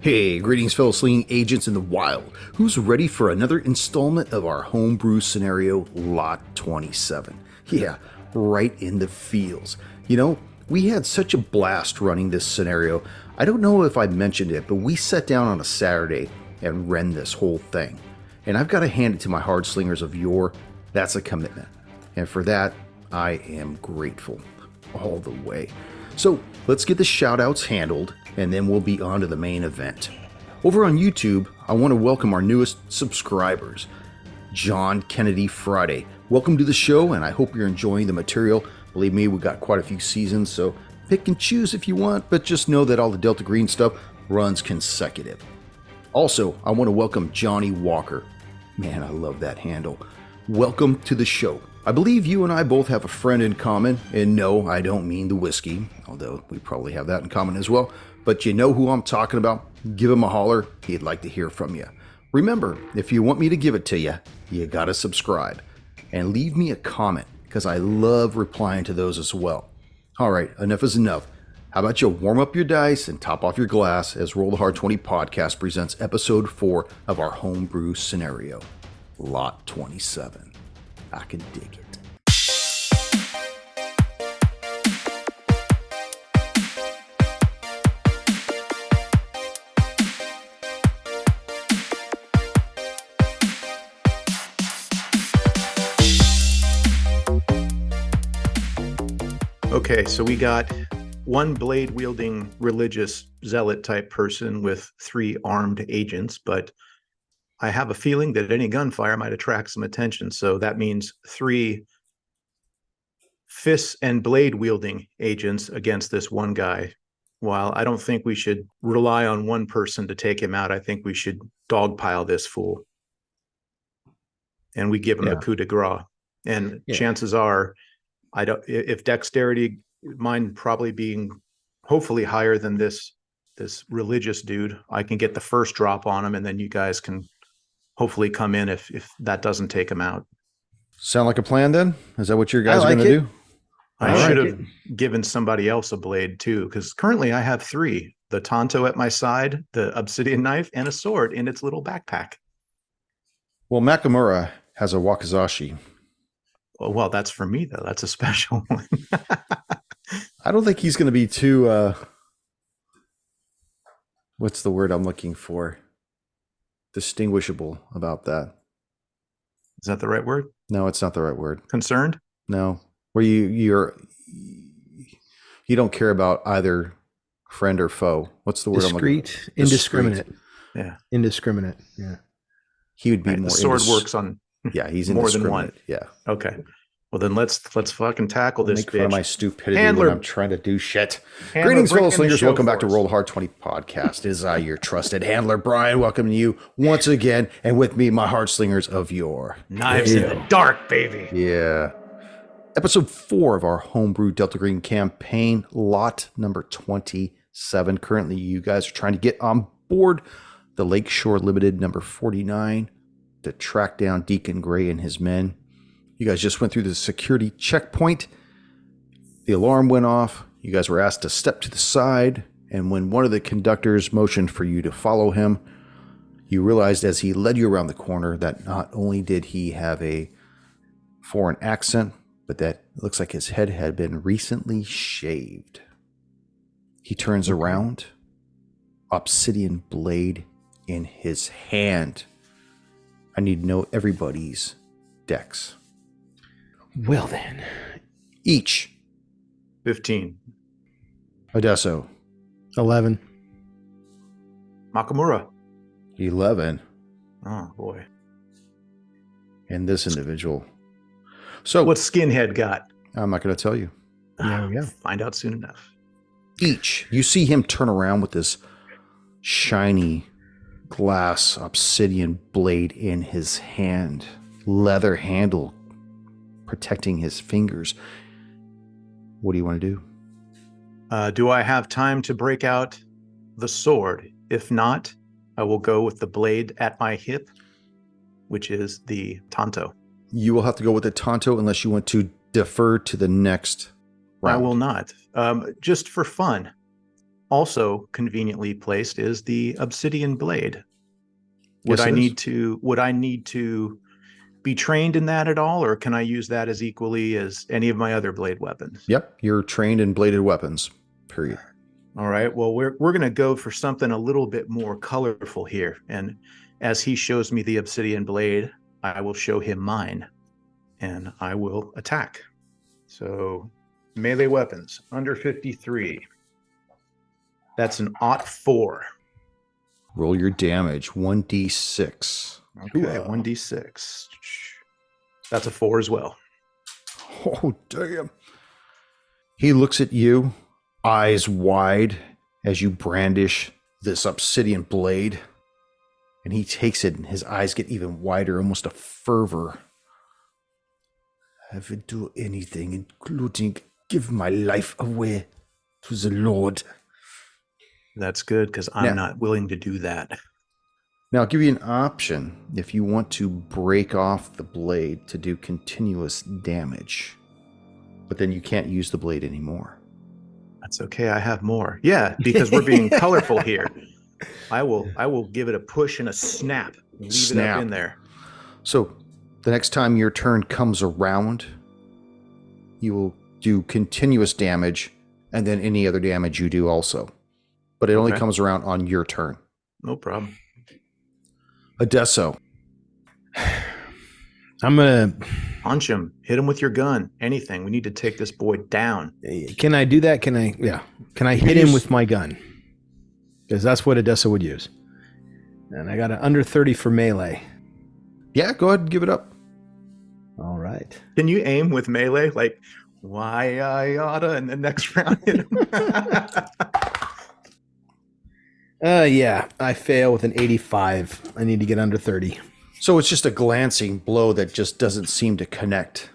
Hey, greetings fellow slinging agents in the wild. Who's ready for another installment of our homebrew scenario, Lot 27? Yeah, right in the feels. You know, we had such a blast running this scenario. I don't know if I mentioned it, but we sat down on a Saturday and ran this whole thing. And I've got to hand it to my hard slingers of yore. That's a commitment. And for that, I am grateful all the way. So let's get the shout outs handled, and then we'll be on to the main event. Over on YouTube, I want to welcome our newest subscribers, John Kennedy Friday. Welcome to the show, and I hope you're enjoying the material. Believe me, we've got quite a few seasons, so pick and choose if you want, but just know that all the Delta Green stuff runs consecutive. Also, I want to welcome Johnny Walker. Man, I love that handle. Welcome to the show. I believe you and I both have a friend in common, and no, I don't mean the whiskey, although we probably have that in common as well, but you know who I'm talking about. Give him a holler. He'd like to hear from you. Remember, if you want me to give it to you, you gotta subscribe and leave me a comment, because I love replying to those as well. All right, enough is enough. How about you warm up your dice and top off your glass as Roll the Hard 20 podcast presents episode 4 of our homebrew scenario, Lot 27. I can dig it. Okay, so we got one blade-wielding religious zealot type person with 3 armed agents, but I have a feeling that any gunfire might attract some attention. So that means 3 fists and blade-wielding agents against this one guy. While I don't think we should rely on one person to take him out, I think we should dogpile this fool. And we give him a coup de grace. And chances are, if dexterity, mine probably being hopefully higher than this religious dude, I can get the first drop on him, and then you guys can hopefully come in if that doesn't take him out. Sound like a plan then? Is that what your guys are going to do? I should have given somebody else a blade too, because currently I have 3: the Tonto at my side, the obsidian knife, and a sword in its little backpack. Well, Nakamura has a wakizashi. Well, that's for me though. That's a special one. I don't think he's going to be too, what's the word I'm looking for? Distinguishable about that. Is that the right word? No, it's not the right word. Concerned? No. Where you don't care about either friend or foe. What's the word? Discreet, indiscriminate. Yeah. Indiscriminate. Yeah. He would be more. The sword works on. Yeah, he's more than one. Yeah. Okay. Well, then let's fucking tackle this. Make fun of my stupidity Handler. when I'm trying to do shit. Greetings, fellow slingers. Welcome back to Roll the Hard 20 podcast. It is I, your trusted handler, Brian, welcoming you once again, and with me, my hard slingers of yore. Knives in the dark, baby. Yeah. Episode 4 of our homebrew Delta Green campaign, lot number 27. Currently, you guys are trying to get on board the Lakeshore Limited number 49 to track down Deacon Gray and his men. You guys just went through the security checkpoint. The alarm went off. You guys were asked to step to the side. And when one of the conductors motioned for you to follow him, you realized as he led you around the corner that not only did he have a foreign accent, but that it looks like his head had been recently shaved. He turns around, obsidian blade in his hand. I need to know everybody's dex. Well then. Each. 15. Odesso. 11. Nakamura. 11. Oh, boy. And this individual. So what Skinhead got? I'm not going to tell you. Yeah. Find out soon enough. Each. You see him turn around with this shiny glass obsidian blade in his hand. Leather handle protecting his fingers. What do you want to do? Do I have time to break out the sword? If not, I will go with the blade at my hip, which is the Tonto. You will have to go with the Tonto unless you want to defer to the next round. I will not. Just for fun, also conveniently placed is the obsidian blade. Would Yes, I it need is. to be trained in that at all, or can I use that as equally as any of my other blade weapons? Yep, you're trained in bladed weapons. Period. All right. Well, we're going to go for something a little bit more colorful here. And as he shows me the obsidian blade, I will show him mine, and I will attack. So melee weapons under 53. That's an /4. Roll your damage. 1d6. Okay, 1d6. That's a 4 as well. Oh, damn. He looks at you, eyes wide, as you brandish this obsidian blade. And he takes it, and his eyes get even wider, almost a fervor. I will do anything, including give my life away to the Lord. That's good, because I'm not willing to do that. Now, I'll give you an option if you want to break off the blade to do continuous damage. But then you can't use the blade anymore. That's okay. I have more. Yeah, because we're being colorful here. I will give it a push and a snap. Leave it up in there. So the next time your turn comes around, you will do continuous damage and then any other damage you do also. But it only comes around on your turn. No problem. Adesso. I'm going to... Punch him. Hit him with your gun. Anything. We need to take this boy down. Can I do that? Can I hit him with my gun? Because that's what Adesso would use. And I got an under 30 for melee. Yeah, go ahead and give it up. All right. Can you aim with melee? Like, why I oughta, and the next round hit him? Yeah, I fail with an 85. I need to get under 30. So it's just a glancing blow that just doesn't seem to connect.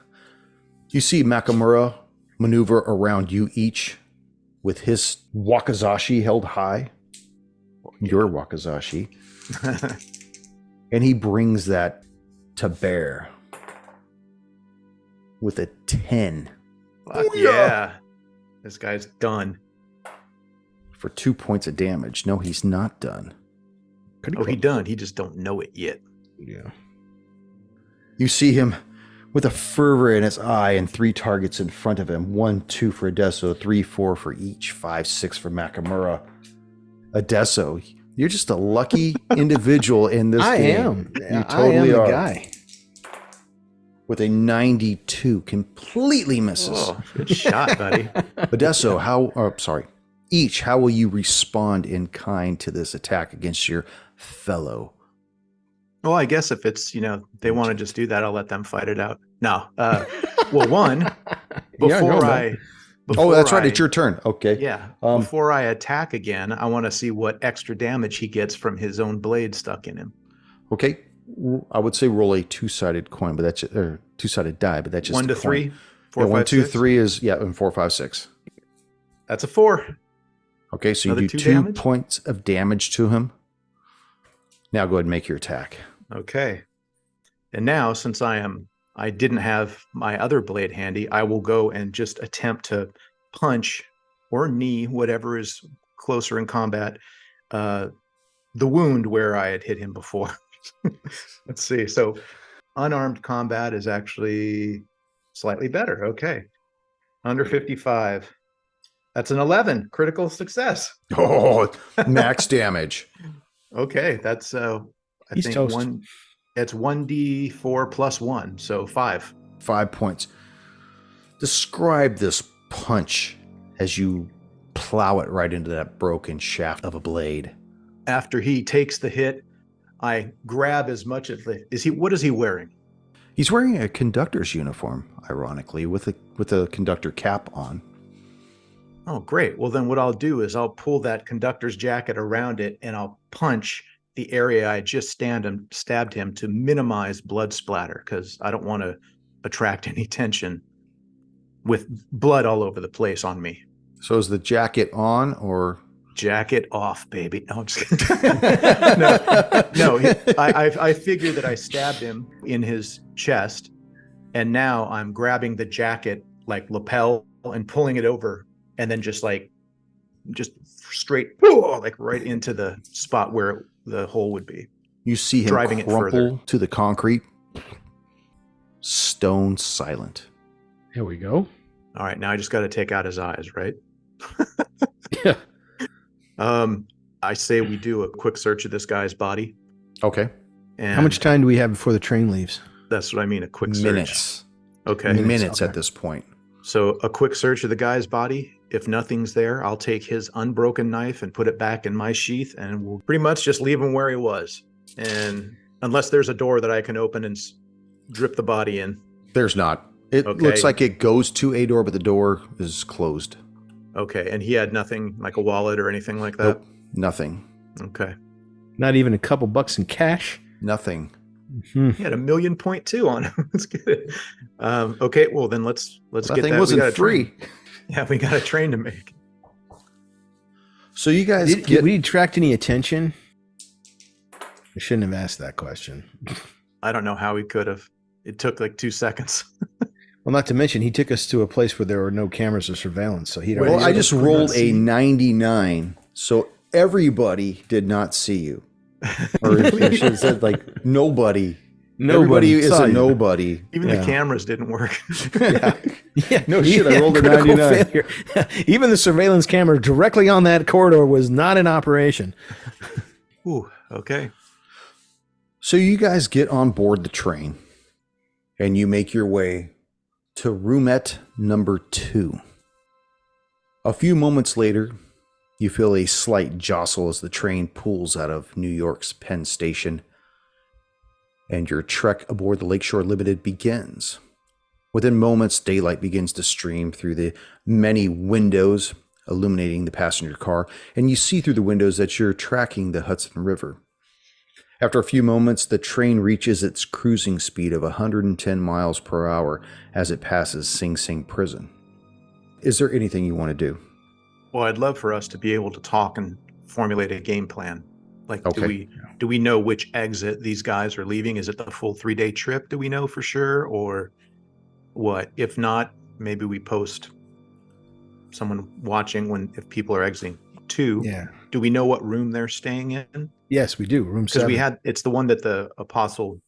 You see Nakamura maneuver around you each with his wakizashi held high. Your wakizashi. And he brings that to bear with a 10. Yeah. This guy's done. For 2 points of damage. No, he's not done. He done. He just don't know it yet. Yeah. You see him with a fervor in his eye and 3 targets in front of him. 1, 2 for Adesso, 3, 4 for each, 5, 6 for Nakamura. Adesso, you're just a lucky individual in this game. I am. You totally are. The guy. With a 92, completely misses. Oh, good shot, buddy. Adesso, each, how will you respond in kind to this attack against your fellow? Well, I guess if it's, they want to just do that, I'll let them fight it out. No. Well, one, that's right. It's your turn. Okay. Yeah. Before I attack again, I want to see what extra damage he gets from his own blade stuck in him. Okay. I would say roll a 2-sided coin, but that's or 2-sided die, but that's just 1 to 3, 4, 5, 1, 2, 6. 3 is and 4, 5, 6. That's a 4. Okay, so you do 2 points of damage to him. Now go ahead and make your attack. Okay. And now, since I didn't have my other blade handy, I will go and just attempt to punch or knee, whatever is closer in combat, the wound where I had hit him before. Let's see. So unarmed combat is actually slightly better. Okay. Under 55. That's an 11. Critical success. Oh, max damage. Okay. That's I He's think toast. It's 1d4 plus 1, so 5. 5 points. Describe this punch as you plow it right into that broken shaft of a blade. After he takes the hit, I grab as much of the. What is he wearing? He's wearing a conductor's uniform, ironically, with a conductor cap on. Oh, great. Well, then what I'll do is I'll pull that conductor's jacket around it and I'll punch the area I just stabbed him to minimize blood splatter, because I don't want to attract any tension with blood all over the place on me. So is the jacket on or? Jacket off, baby. No, I'm just kidding. I figured that I stabbed him in his chest, and now I'm grabbing the jacket like lapel and pulling it over, and then just like just straight, like right into the spot where the hole would be. You see him driving it further crumple to the concrete, stone silent. Here we go. All right, now I just got to take out his eyes, right? Yeah. I say we do a quick search of this guy's body. Okay. And How much time do we have before the train leaves? That's what I mean, a quick search. Minutes. Okay. Minutes okay. at this point. So a quick search of the guy's body. If nothing's there, I'll take his unbroken knife and put it back in my sheath, and we'll pretty much just leave him where he was. And unless there's a door that I can open and drip the body in. There's not. It Okay. looks like it goes to a door, but the door is closed. Okay. And he had nothing like a wallet or anything like that? Nope. Nothing. Okay. Not even a couple bucks in cash? Nothing. Hmm. He had 1.2 million on him. Let's get it. Okay. Well, then let's get Nothing that. wasn't we got free. Yeah, we got a train to make. So you guys Did we attract any attention? I shouldn't have asked that question. I don't know how we could have. It took like 2 seconds. Well, not to mention, he took us to a place where there were no cameras or surveillance. So he. Well, I just could not rolled a see. 99, so everybody did not see you. Or I should have said, like, nobody. Everybody is saw a you. nobody. Even the cameras didn't work. Yeah. Yeah, No shit, I rolled a critical 99. failure. Even the surveillance camera directly on that corridor was not in operation. Ooh, okay. So you guys get on board the train, and you make your way to roomette number 2. A few moments later, you feel a slight jostle as the train pulls out of New York's Penn Station, and your trek aboard the Lakeshore Limited begins. Within moments, daylight begins to stream through the many windows illuminating the passenger car, and you see through the windows that you're tracking the Hudson River. After a few moments, the train reaches its cruising speed of 110 miles per hour as it passes Sing Sing Prison. Is there anything you want to do? Well, I'd love for us to be able to talk and formulate a game plan. Like, Okay. do we know which exit these guys are leaving? Is it the full 3-day trip? Do we know for sure? Or what? If not, maybe we post someone watching if people are exiting. 2, Yeah. do we know what room they're staying in? Yes, we do. Room Because 7. it's the one that the Apostle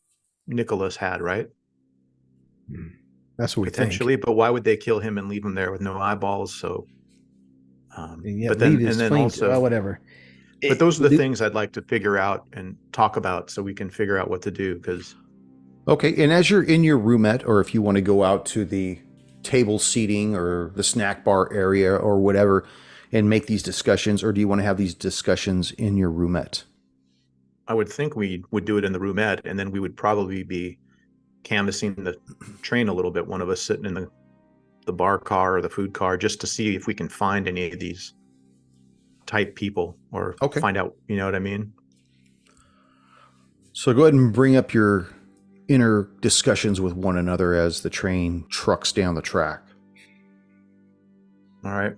Nicholas had, right? That's what we Potentially, but why would they kill him and leave him there with no eyeballs? So, think. Yeah, but then leave his and then flames- also, whatever. but those are the things I'd like to figure out and talk about so we can figure out what to do. Because Okay, and as you're in your roomette, or if you want to go out to the table seating or the snack bar area or whatever and make these discussions, or do you want to have these discussions in your roomette? I would think we would do it in the roomette, and then we would probably be canvassing the train a little bit. One of us sitting in the bar car or the food car, just to see if we can find any of these type people or Okay. find out. You know what I mean? So go ahead and bring up your inner discussions with one another as the train trucks down the track. All right.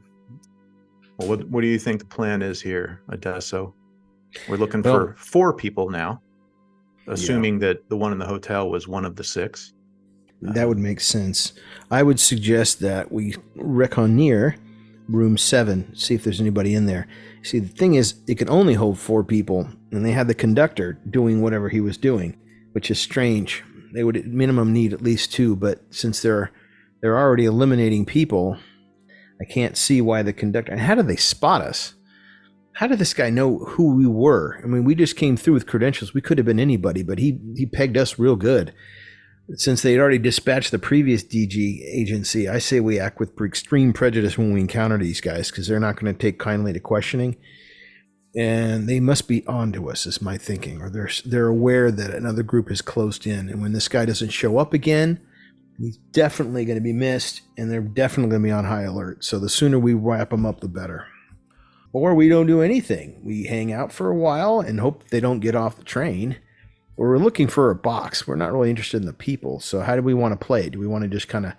Well, what do you think the plan is here, Adesso? We're looking for 4 people now, assuming that the one in the hotel was one of the 6. That would make sense. I would suggest that we reconnoiter room 7, see if there's anybody in there. See, the thing is, it can only hold 4 people, and they had the conductor doing whatever he was doing, which is strange. They would at minimum need at least 2, but since they're already eliminating people, I can't see why the conductor... And how did they spot us? How did this guy know who we were? I mean, we just came through with credentials. We could have been anybody, but he pegged us real good. Since they'd already dispatched the previous DG agency, I say we act with extreme prejudice when we encounter these guys, because they're not going to take kindly to questioning. And they must be on to us, is my thinking. Or they're aware that another group is closed in. And when this guy doesn't show up again, he's definitely going to be missed, and they're definitely going to be on high alert. So the sooner we wrap them up, the better. Or we don't do anything. We hang out for a while and hope they don't get off the train. Or we're looking for a box. We're not really interested in the people. So how do we want to play? Do we want to just kind of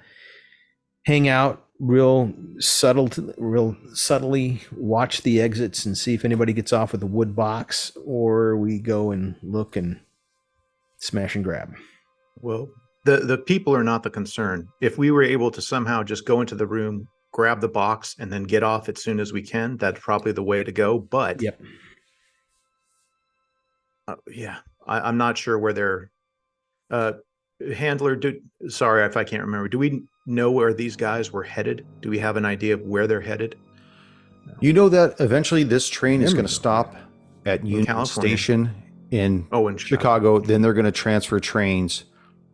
hang out real subtly, watch the exits and see if anybody gets off with a wood box? Or we go and look and smash and grab? Well, the people are not the concern. If we were able to somehow just go into the room grab the box and then get off as soon as we can. That's probably the way to go. But Yep. yeah, I'm not sure where they're handler. Sorry if I can't remember. Do we know where these guys were headed? Do we have an idea of where they're headed? You know that eventually this train is going to stop at Union California. Station in in Chicago. Then they're going to transfer trains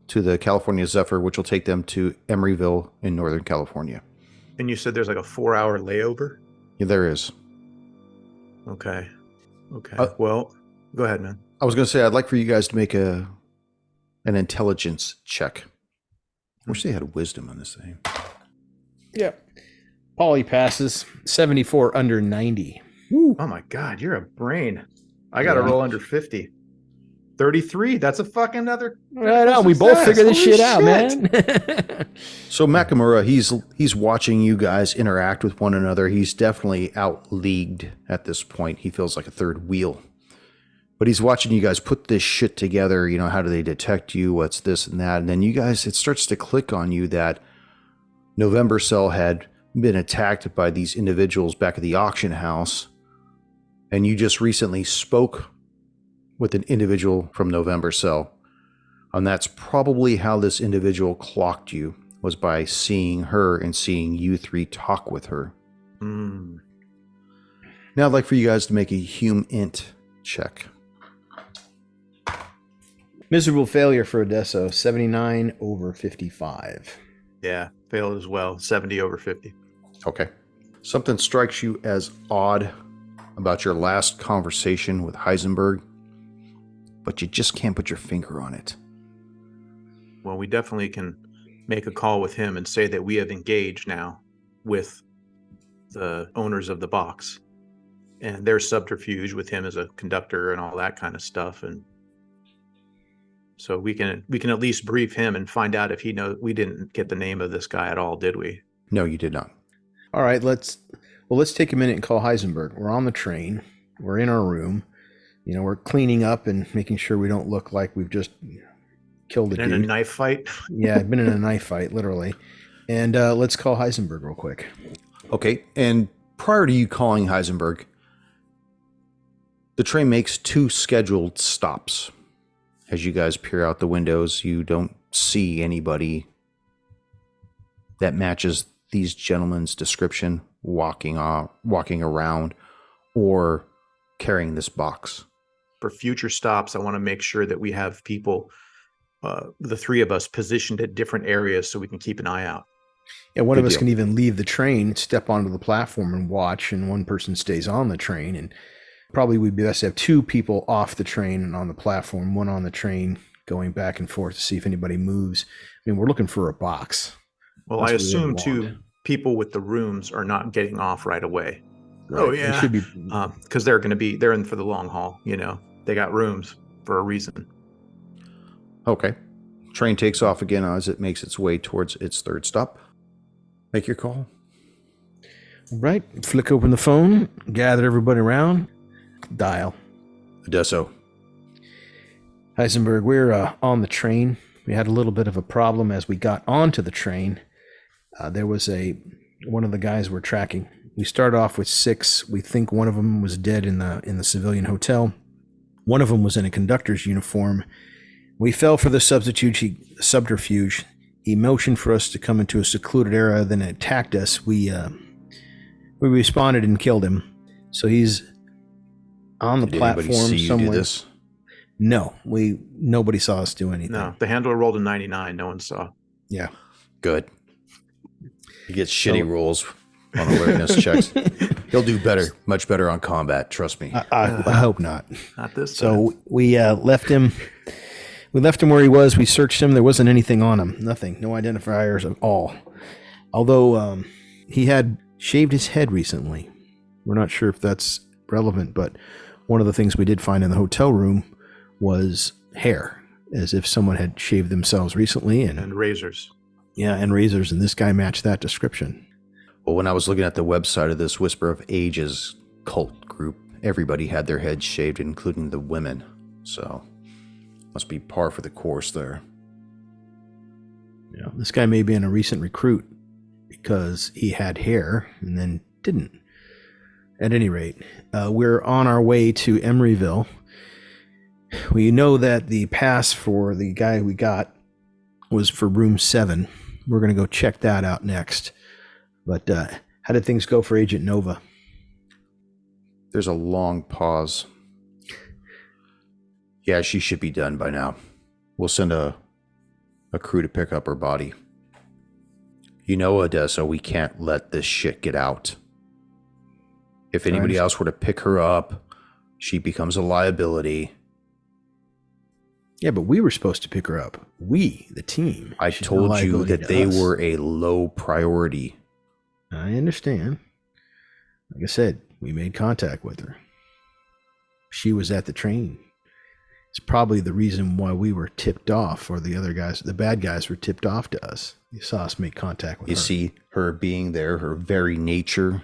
to the California Zephyr, which will take them to Emeryville in Northern California. And you said there's like a 4-hour layover? Yeah, there is. Okay. Well, go ahead, man. I was going to say, I'd like for you guys to make an intelligence check. I wish they had wisdom on this thing. Yep. Paulie passes 74 under 90. Woo. Oh my God, you're a brain. I got to roll under 50. 33. That's a fucking other. Right on. We both figure this shit out, man. So Nakamura, he's watching you guys interact with one another. He's definitely out-leagued at this point. He feels like a third wheel. But he's watching you guys put this shit together. You know, how do they detect you? What's this and that? And then you guys, it starts to click on you that November Cell had been attacked by these individuals back at the auction house. And you just recently spoke with an individual from November Cell. And that's probably how this individual clocked you, was by seeing her and seeing you three talk with her. Mm. Now I'd like for you guys to make a Hume Int check. Miserable failure for Odesso, 79 over 55. Yeah, failed as well. 70 over 50. Okay. Something strikes you as odd about your last conversation with Heisenberg, but you just can't put your finger on it. Well, we definitely can make a call with him and say that we have engaged now with the owners of the box and their subterfuge with him as a conductor and all that kind of stuff. And so we can at least brief him and find out if he knows. We didn't get the name of this guy at all, did we? No, you did not. All right, let's take a minute and call Heisenberg. We're on the train. We're in our room. You know, we're cleaning up and making sure we don't look like we've just killed a dude. In a knife fight? Yeah, I've been in a knife fight, literally. And let's call Heisenberg real quick. Okay, and prior to you calling Heisenberg, the train makes 2 scheduled stops. As you guys peer out the windows, you don't see anybody that matches these gentlemen's description walking around or carrying this box. For future stops, I want to make sure that we have people, the 3 of us, positioned at different areas so we can keep an eye out. Yeah, one Good of us deal. can even leave the train, step onto the platform and watch, and one person stays on the train. And probably we'd be best to have 2 people off the train and on the platform, one on the train going back and forth to see if anybody moves. I mean, we're looking for a box. Well, That's I what we assume want. too, people with the rooms are not getting off right away. Right? Oh, It yeah. should be. Because they're in for the long haul. You know, they got rooms for a reason. Okay. Train takes off again as it makes its way towards its 3rd stop. Make your call. Right. Flick open the phone, gather everybody around, dial. Odesso. Heisenberg, we're on the train. We had a little bit of a problem as we got onto the train. There was one of the guys we're tracking. We started off with 6. We think one of them was dead in the civilian hotel. One of them was in a conductor's uniform. We fell for the subterfuge. He motioned for us to come into a secluded area, then attacked us. We responded and killed him. So he's on the Did platform anybody see somewhere. you do this? No, nobody saw us do anything. No, the handler rolled a 99. No one saw. Yeah. Good. He gets shitty rolls on awareness checks. He'll do better, much better on combat. Trust me. I hope not. Not this time. So we left him. We left him where he was. We searched him. There wasn't anything on him. Nothing. No identifiers at all. Although he had shaved his head recently. We're not sure if that's relevant, but one of the things we did find in the hotel room was hair, as if someone had shaved themselves recently. And razors. Yeah, and razors. And this guy matched that description. Well, when I was looking at the website of this Whisper of Ages cult group, everybody had their heads shaved, including the women. So must be par for the course there. Yeah, this guy may be a recent recruit. because he had hair and then didn't. At any rate, we're on our way to Emeryville. We know that the pass for the guy we got was for room 7. We're going to go check that out next. But how did things go for Agent Nova? There's a long pause. Yeah, she should be done by now. We'll send a crew to pick up her body. You know, Odessa, we can't let this shit get out. If anybody else were to pick her up, she becomes a liability. Yeah, but we were supposed to pick her up. We, the team. I told you that they were a low priority. I understand. Like I said, we made contact with her. She was at the train. It's probably the reason why we were tipped off, or the other guys, the bad guys were tipped off to us. You saw us make contact with her. You see, her being there, her very nature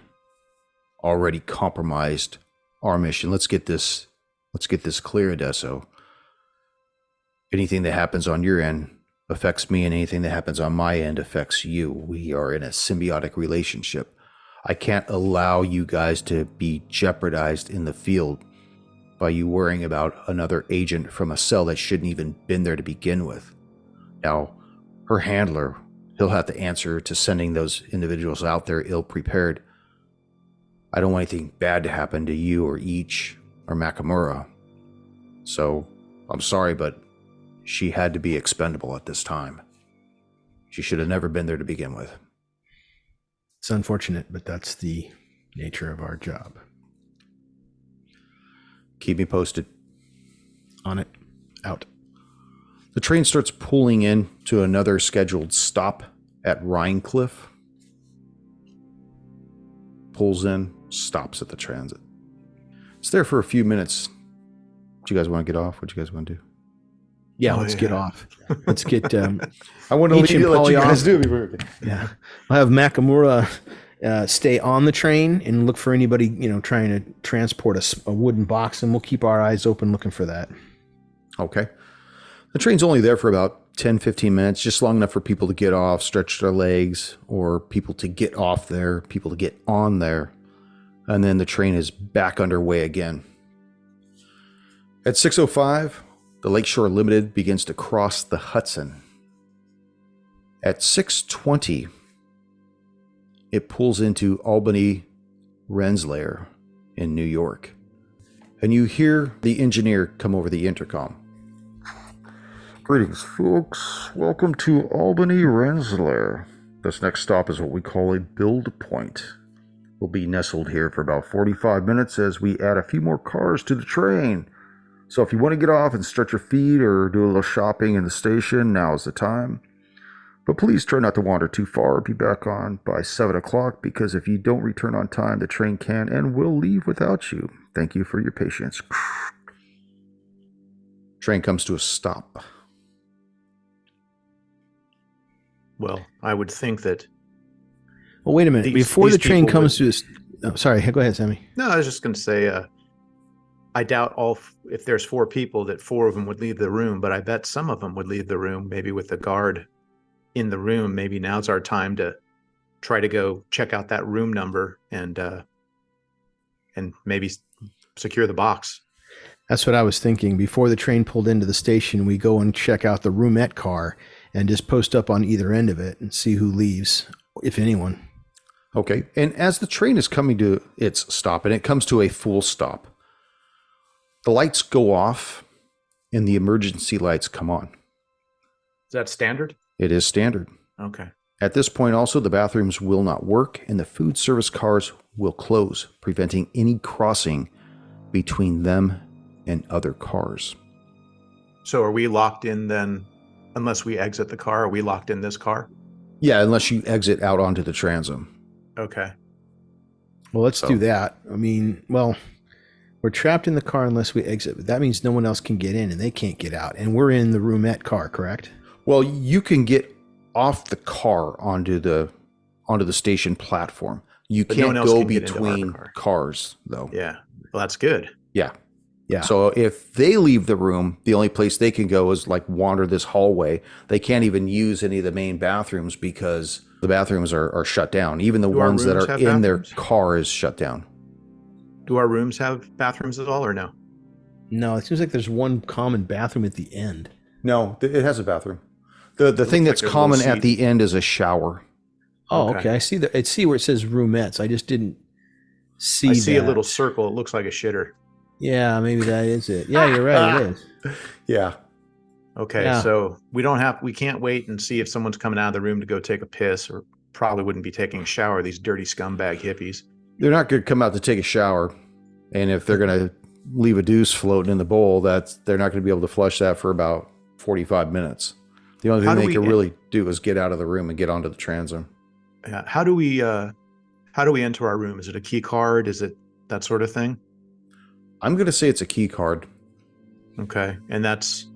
already compromised our mission. Let's get this clear, Adesso. Anything that happens on your end affects me, and anything that happens on my end affects you. We are in a symbiotic relationship. I can't allow you guys to be jeopardized in the field by you worrying about another agent from a cell that shouldn't even been there to begin with. Now, her handler, he'll have to answer to sending those individuals out there ill-prepared. I don't want anything bad to happen to you or Each or Makamura. So, I'm sorry, but she had to be expendable at this time. She should have never been there to begin with. It's unfortunate, but that's the nature of our job. Keep me posted. On it. Out. The train starts pulling in to another scheduled stop at Rhinecliff. Pulls in, stops at the transit. It's there for a few minutes. Do you guys want to get off? What do you guys want to do? Yeah, let's get off. Let's get. I want to let you guys do it. Yeah, I'll have Makamura stay on the train and look for anybody trying to transport a wooden box, and we'll keep our eyes open looking for that. Okay. The train's only there for about 10-15 minutes, just long enough for people to get off, stretch their legs, or people to get off there, people to get on there, and then the train is back underway again. At 6:05. The Lakeshore Limited begins to cross the Hudson. At 6:20, it pulls into Albany Rensselaer in New York. And you hear the engineer come over the intercom. Greetings, folks. Welcome to Albany Rensselaer. This next stop is what we call a build point. We'll be nestled here for about 45 minutes as we add a few more cars to the train. So if you want to get off and stretch your feet or do a little shopping in the station, now is the time. But please try not to wander too far. Be back on by 7 o'clock, because if you don't return on time, the train can and will leave without you. Thank you for your patience. Train comes to a stop. Well, I would think that... Well, wait a minute. Before the train comes to a... Oh, sorry, go ahead, Sammy. No, I was just going to say... I doubt if there's 4 people that 4 of them would leave the room, but I bet some of them would leave the room, maybe with the guard in the room. Maybe now's our time to try to go check out that room number and maybe secure the box. That's what I was thinking. Before the train pulled into the station, we go and check out the roomette car and just post up on either end of it and see who leaves, if anyone. Okay. And as the train is coming to its stop, and it comes to a full stop, the lights go off and the emergency lights come on. Is that standard? It is standard. Okay. At this point also, the bathrooms will not work and the food service cars will close, preventing any crossing between them and other cars. So are we locked in then, unless we exit the car? Are we locked in this car? Yeah, unless you exit out onto the transom. Okay. Well, let's do that. I mean, we're trapped in the car unless we exit, but that means no one else can get in and they can't get out. And we're in the roomette car, correct? Well, you can get off the car onto the station platform. You can't go between cars, though. Yeah. Well, that's good. Yeah. Yeah. So if they leave the room, the only place they can go is like wander this hallway. They can't even use any of the main bathrooms because the bathrooms are shut down. Even the Do our ones that rooms are have in their bathrooms? car is shut down. Do our rooms have bathrooms at all or no? No, it seems like there's one common bathroom at the end. No, it has a bathroom. The thing like that's there's a common little at the end is a shower. Oh, Okay. okay. I see where it says roomettes. I just didn't see I see that. a little circle. It looks like a shitter. Yeah, maybe that is it. Yeah, you're right. It is. Yeah. Okay, Yeah. so we can't wait and see if someone's coming out of the room to go take a piss, or probably wouldn't be taking a shower, these dirty scumbag hippies. They're not going to come out to take a shower. And if they're going to leave a deuce floating in the bowl, they're not going to be able to flush that for about 45 minutes. The only How thing do they we- can really do is get out of the room and get onto the transom. How do we enter our room? Is it a key card? Is it that sort of thing? I'm going to say it's a key card. Okay, and that's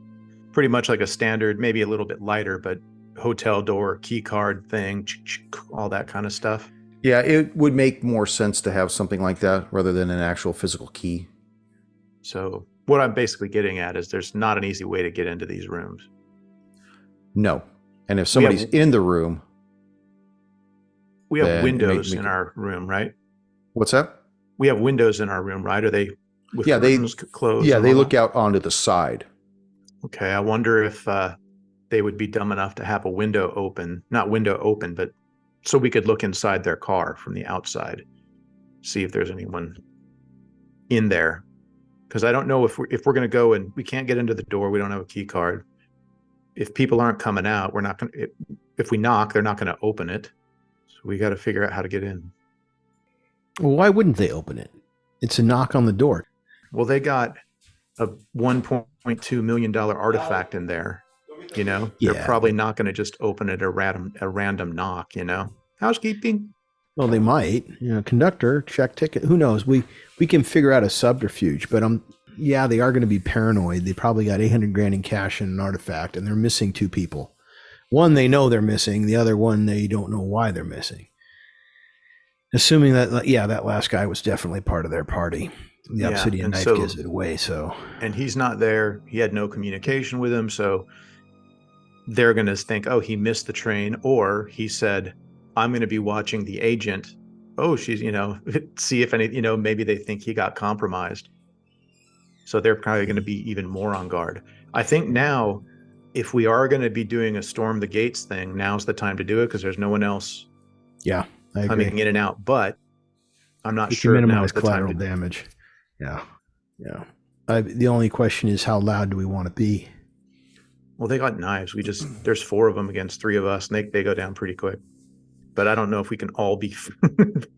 pretty much like a standard, maybe a little bit lighter, but hotel door key card thing, all that kind of stuff. Yeah, it would make more sense to have something like that rather than an actual physical key. So what I'm basically getting at is there's not an easy way to get into these rooms. No. And if somebody's in the room, We have Then it windows make in it- our room, right? what's that? We have windows in our room, right? Are they with Yeah, they- curtains closed? Yeah, and they all look that? out onto the side. Okay, I wonder if they would be dumb enough to have a window open, not window open, but so we could look inside their car from the outside, see if there's anyone in there. Because I don't know if we're going to go and we can't get into the door, we don't have a key card. If people aren't coming out, we're not going to. If we knock, they're not going to open it. So we got to figure out how to get in. Well, why wouldn't they open it? It's a knock on the door. Well, they got a $1.2 million artifact in there. You know, they're Yeah. probably not going to just open it a random knock. You know, housekeeping. Well, they might. Conductor, check ticket. Who knows? We can figure out a subterfuge, but yeah, they are going to be paranoid. They probably got 800 grand in cash and an artifact, and they're missing two people. One they know they're missing. The other one they don't know why they're missing. Assuming that, yeah, that last guy was definitely part of their party. The Yeah, obsidian and knife so- gives it away. So And he's not there. He had no communication with him. So they're going to think, oh, he missed the train. Or he said, I'm going to be watching the agent. Oh, she's, see if any, maybe they think he got compromised. So they're probably going to be even more on guard. I think now, if we are going to be doing a storm the gates thing, now's the time to do it because there's no one else yeah, I agree. coming in and out. But I'm not We can sure if now minimize is the time collateral to damage. Yeah. The only question is how loud do we want to be? Well, they got knives. There's 4 of them against 3 of us, and they go down pretty quick. But I don't know if we can all be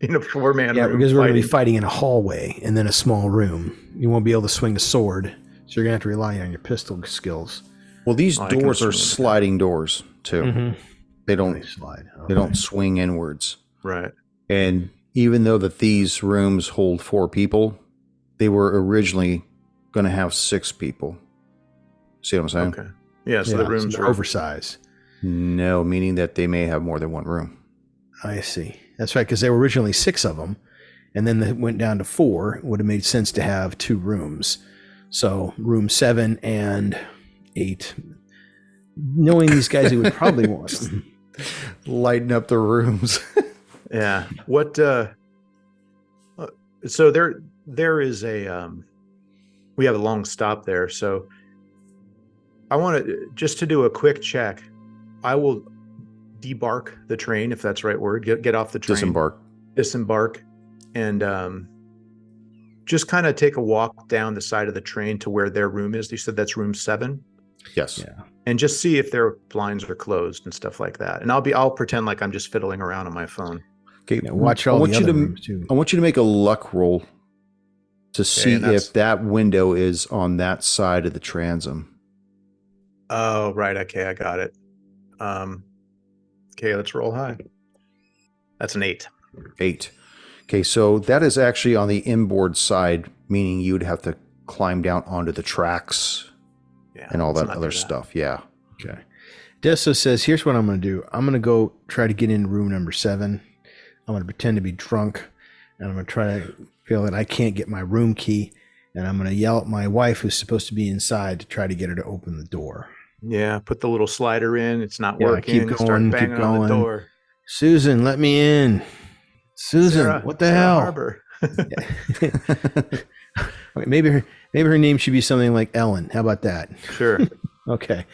in a 4-man Yeah, room because we're going to be fighting. fighting in a hallway and then a small room. You won't be able to swing a sword, so you're going to have to rely on your pistol skills. Well, these I can doors are swing them. sliding doors too. They don't slide. they don't swing inwards. Right. And even though that these rooms hold 4 people, they were originally going to have 6 people. See what I'm saying? Okay. Yeah, so the rooms are are oversized. No, meaning that they may have more than one room. I see. That's right, because there were originally 6 of them, and then they went down to 4. It would have made sense to have 2 rooms. So room 7 and 8. Knowing these guys, they would probably want. Lighten up the rooms. Yeah. What so there is a we have a long stop there. So I want to just to do a quick check. I will debark the train, if that's the right word. Get off the train. Disembark and just kind of take a walk down the side of the train to where their room is. You said that's room 7? Yes. Yeah. And just see if their blinds are closed and stuff like that. And I'll pretend like I'm just fiddling around on my phone. Okay. Yeah, watch all the other rooms too. I want you to make a luck roll to see and that's- if that window is on that side of the transom. Oh, right. Okay, I got it. Okay, let's roll high. That's an 8. 8. Okay, so that is actually on the inboard side, meaning you'd have to climb down onto the tracks Yeah, and all let's that not other do that. stuff. Yeah. Okay. Deso says, here's what I'm going to do. I'm going to go try to get in room number 7. I'm going to pretend to be drunk, and I'm going to try to feel that I can't get my room key, and I'm going to yell at my wife, who's supposed to be inside, to try to get her to open the door. Yeah, put the little slider in. It's not Yeah, working. keep Start going, banging keep on the going. door. Susan, let me in. Susan, Sarah, what the Sarah hell? Harbor. Okay, maybe her name should be something like Ellen. How about that? Sure. Okay.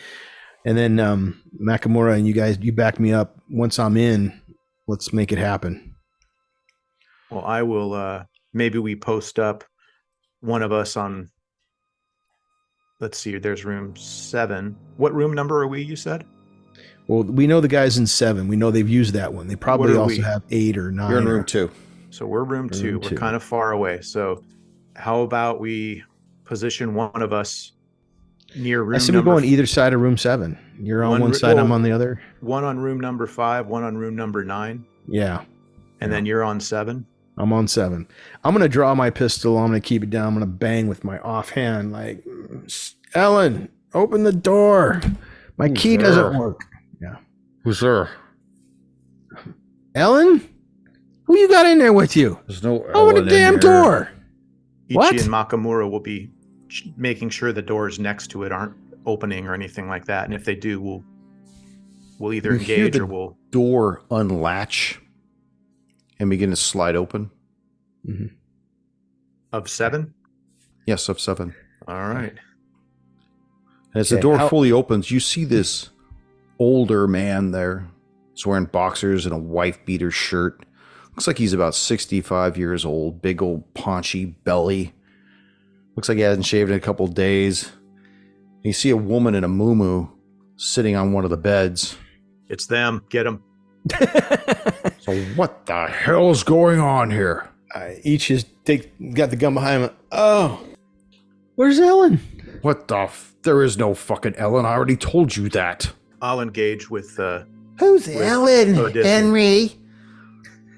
And then Nakamura and you back me up. Once I'm in, let's make it happen. Well, I will. Maybe we post up one of us on. Let's see. There's room 7. What room number are we? You said. Well, we know the guys in 7. We know they've used that one. They probably also have 8 or 9. You're in room 2. So we're room 2. We're kind of far away. So how about we position one of us near room? I said we go on either side of room 7. You're on one side, I'm on the other. One on room number 5, one on room number 9. Yeah. And then you're on 7. I'm on 7. I'm going to draw my pistol. I'm going to keep it down. I'm going to bang with my offhand like, Ellen, open the door. My key doesn't work. Yeah. Who's there? Ellen? Who you got in there with you? There's no Open the damn door. Ichi What? and Makamura will be making sure the doors next to it aren't opening or anything like that. And if they do, we'll either engage or we'll door unlatch and begin to slide open. Mm-hmm. Of 7. Yes, of 7. All right. As the door fully opens, you see this older man there. He's wearing boxers and a wife beater shirt. Looks like he's about 65 years old. Big old paunchy belly. Looks like he hasn't shaved in a couple of days. You see a woman in a muumuu sitting on one of the beds. It's them. Get them. So what the hell's going on here? Each has got the gun behind him. Oh, where's Ellen? What the there is no fucking Ellen. I already told you that. I'll engage with Who's Ellen, Henry?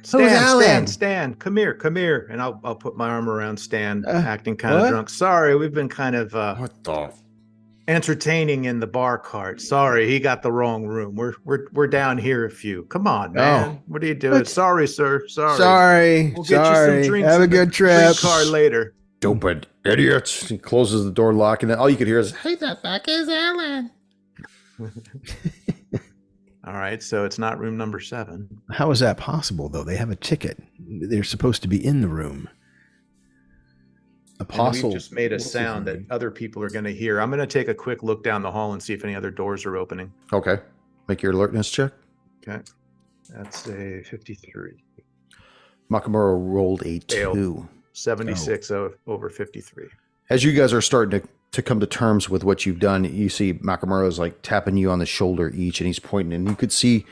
Stan, come here. And I'll put my arm around Stan, acting kind of drunk. Sorry, we've been kind of What the entertaining in the bar cart. Sorry, he got the wrong room. We're down here a few. Come on, man. What are you doing? What? Sorry, sir. Sorry. We'll get you some drinks. Have a in the good trip. car later. stupid idiots. He closes the door, locking it. All you could hear is, Who the fuck is Ellen? All right, so it's not room number 7. How is that possible, though? They have a ticket. They're supposed to be in the room. Apostle. We just made a sound that other people are going to hear. I'm going to take a quick look down the hall and see if any other doors are opening. okay. Make your alertness check. Okay. That's a 53. Makamura rolled a 2. Failed. 76 over 53. As you guys are starting to come to terms with what you've done, you see Makamura is like tapping you on the shoulder each, and he's pointing, and you could see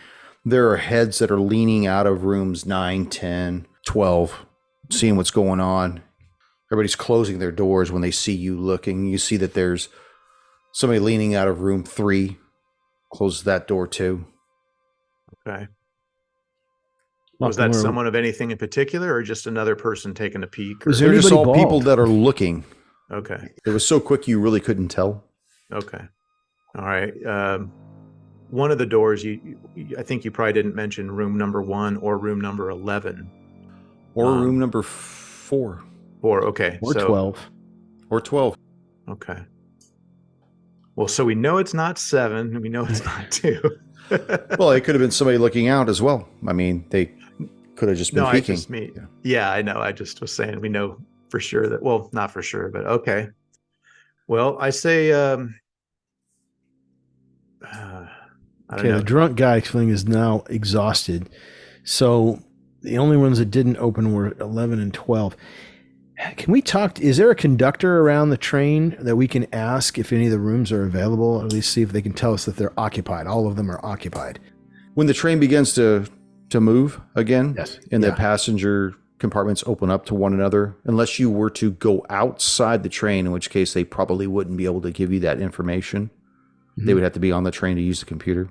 there are heads that are leaning out of rooms 9, 10, 12, seeing what's going on. Everybody's closing their doors when they see you looking. You see that there's somebody leaning out of room 3, closes that door too. Okay. Was that someone of anything in particular, or just another person taking a peek? Was They're just all bald? people that are looking. Okay. It was so quick you really couldn't tell. Okay. All right. One of the doors, I think you probably didn't mention room number 1 or room number 11. Or room number 4. 4, okay. Or 12. Or 12. Okay. Well, so we know it's not 7, and we know it's not 2. Well, it could have been somebody looking out as well. I mean, they could have just been peeking. Yeah, I know. I just was saying we know for sure that, well, not for sure, but okay. Well, I say, I don't know. The drunk guy thing is now exhausted. So the only ones that didn't open were 11 and 12. Can we talk? Is there a conductor around the train that we can ask if any of the rooms are available, or at least see if they can tell us that they're occupied? All of them are occupied. When the train begins to move again, Yes. and the passenger compartments open up to one another, unless you were to go outside the train, in which case they probably wouldn't be able to give you that information. Mm-hmm. They would have to be on the train to use the computer.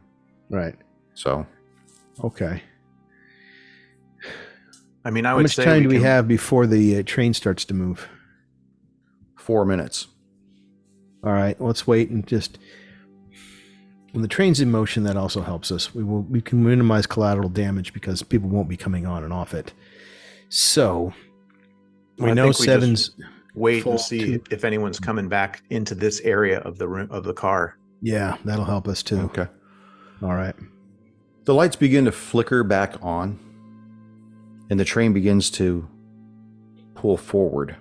Right. So. Okay. I mean, How much time do we have before the train starts to move? 4 minutes. All right, let's wait and just. When the train's in motion, that also helps us. We can minimize collateral damage because people won't be coming on and off it. So we know 7's. wait Full and see two. if anyone's coming back into this area of the room of the car. Yeah, that'll help us too. Okay. All right. The lights begin to flicker back on, and the train begins to pull forward.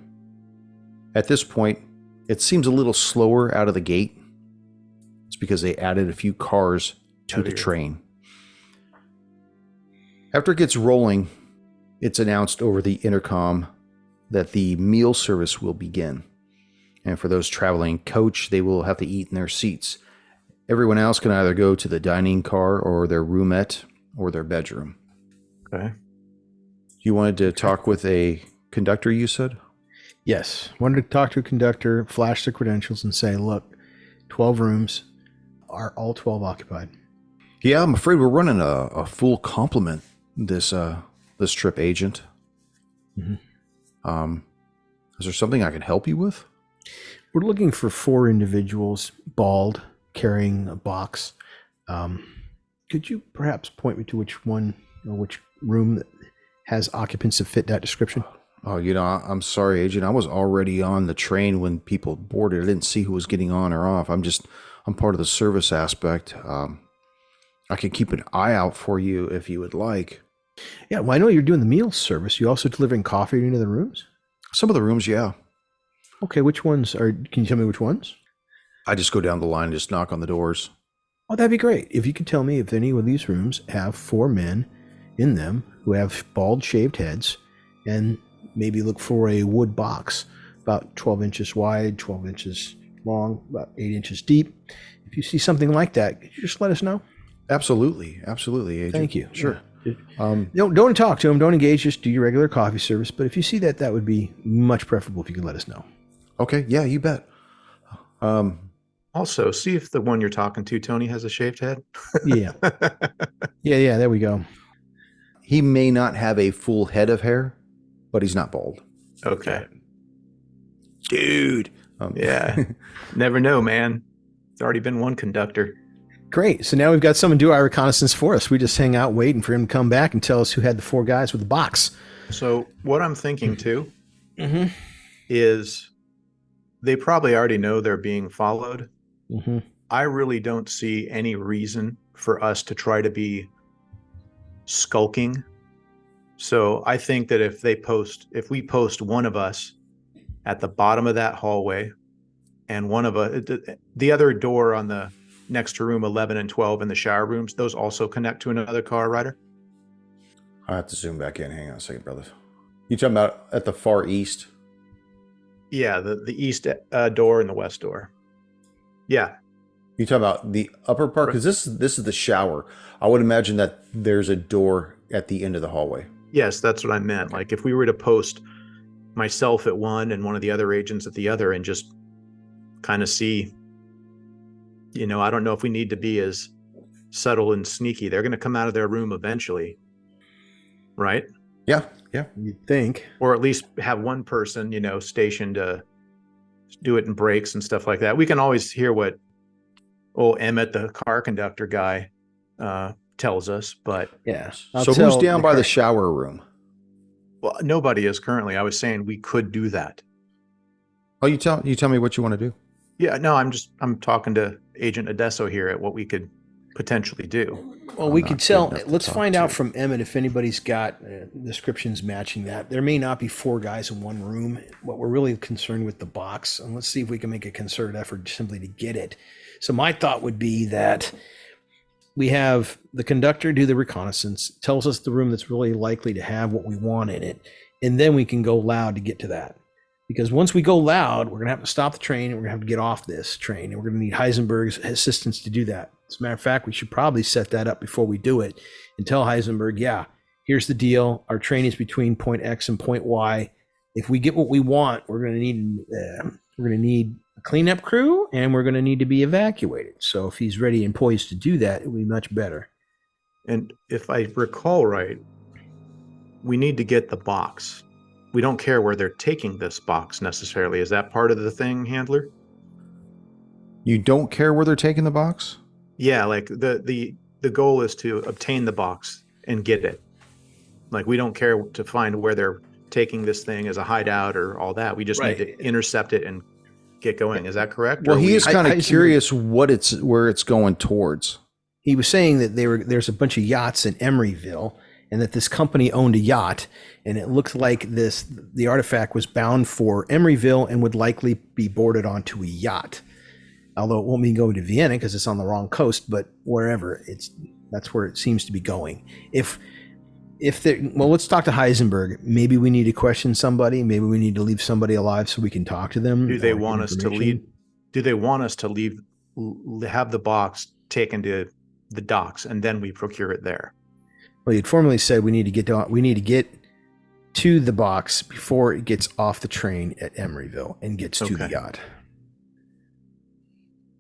At this point, it seems a little slower out of the gate. It's because they added a few cars to the train. After it gets rolling, it's announced over the intercom that the meal service will begin. And for those traveling coach, they will have to eat in their seats. Everyone else can either go to the dining car or their roomette or their bedroom. Okay. You wanted to talk with a conductor, you said? Yes. Wanted to talk to a conductor, flash the credentials, and say, look, 12 rooms. Are all 12 occupied? Yeah, I'm afraid we're running a full complement this trip, agent. Mm-hmm. Is there something I can help you with? We're looking for 4 individuals, bald, carrying a box. Could you perhaps point me to which one or which room that has occupants that fit that description? Oh, I'm sorry, agent. I was already on the train when people boarded. I didn't see who was getting on or off. I'm part of the service aspect. I can keep an eye out for you if you would like. Yeah, well, I know you're doing the meal service. You also delivering coffee into the rooms? Some of the rooms, yeah. Okay, which ones are, can you tell me which ones? I just go down the line and just knock on the doors. Oh, that'd be great. If you could tell me if any of these rooms have 4 men in them who have bald shaved heads, and maybe look for a wood box about 12 inches wide, 12 inches long, about 8 inches deep. If you see something like that, could you just let us know? Absolutely, agent. Thank you. Sure. Yeah. Don't talk to them. Don't engage. Just do your regular coffee service. But if you see that, that would be much preferable if you could let us know. Okay. Yeah, you bet. Also, see if the one you're talking to, Tony, has a shaved head. Yeah. Yeah. There we go. He may not have a full head of hair, but he's not bald. Okay. Dude. Yeah. Never know, man. There's already been one conductor. Great. So now we've got someone do our reconnaissance for us. We just hang out waiting for him to come back and tell us who had the 4 guys with the box. So what I'm thinking too is they probably already know they're being followed. Mm-hmm. I really don't see any reason for us to try to be skulking. So I think that if we post one of us at the bottom of that hallway and one of us, the other door on the next to room 11 and 12 in the shower rooms, those also connect to another car, Ryder? I have to zoom back in. Hang on a second, brother. You talking about at the far east? Yeah, the east door and the west door. Yeah. You talking about the upper part? Because this is the shower. I would imagine that there's a door at the end of the hallway. Yes, that's what I meant. Okay. Like if we were to post myself at one and one of the other agents at the other and just kind of see, I don't know if we need to be as subtle and sneaky. They're going to come out of their room eventually, right? Yeah. You'd think. Or at least have one person, stationed to do it in breaks and stuff like that. We can always hear what Emmett, the car conductor guy, tells us, but Yeah. So who's down by the shower room? well, nobody is currently. I was saying we could do that. Oh, you tell me what you want to do. Yeah, no, I'm talking to Agent Adesso here at what we could potentially do. Well, we not could good tell. enough to Let's talk find out to. from Emmett if anybody's got descriptions matching that. There may not be 4 guys in one room. What we're really concerned with the box, and let's see if we can make a concerted effort simply to get it. So my thought would be that we have the conductor do the reconnaissance, tells us the room that's really likely to have what we want in it, and then we can go loud to get to that. Because once we go loud, we're going to have to stop the train and we're going to have to get off this train. And we're going to need Heisenberg's assistance to do that. As a matter of fact, we should probably set that up before we do it and tell Heisenberg, yeah, here's the deal. Our train is between point X and point Y. If we get what we want, we're going to need a cleanup crew and we're going to need to be evacuated. So if he's ready and poised to do that, it would be much better. And if I recall right, we need to get the box. We don't care where they're taking this box necessarily. Is that part of the thing, Handler? You don't care where they're taking the box? Yeah, like the goal is to obtain the box and get it. Like we don't care to find where they're taking this thing as a hideout or all that. We just need to intercept it and get going. Is that correct? Well, Or he is kind of Heisenberg- curious where it's going towards. He was saying that there's a bunch of yachts in Emeryville, and that this company owned a yacht, and it looked like the artifact was bound for Emeryville and would likely be boarded onto a yacht. Although it won't be going to Vienna because it's on the wrong coast, but wherever that's where it seems to be going. Let's talk to Heisenberg. Maybe we need to question somebody. Maybe we need to leave somebody alive so we can talk to them. do they want us to leave? Do they want us to leave? Have the box taken to the docks and then we procure it there? Well, you'd formally said we need to get to the box before it gets off the train at Emeryville and gets to the yacht.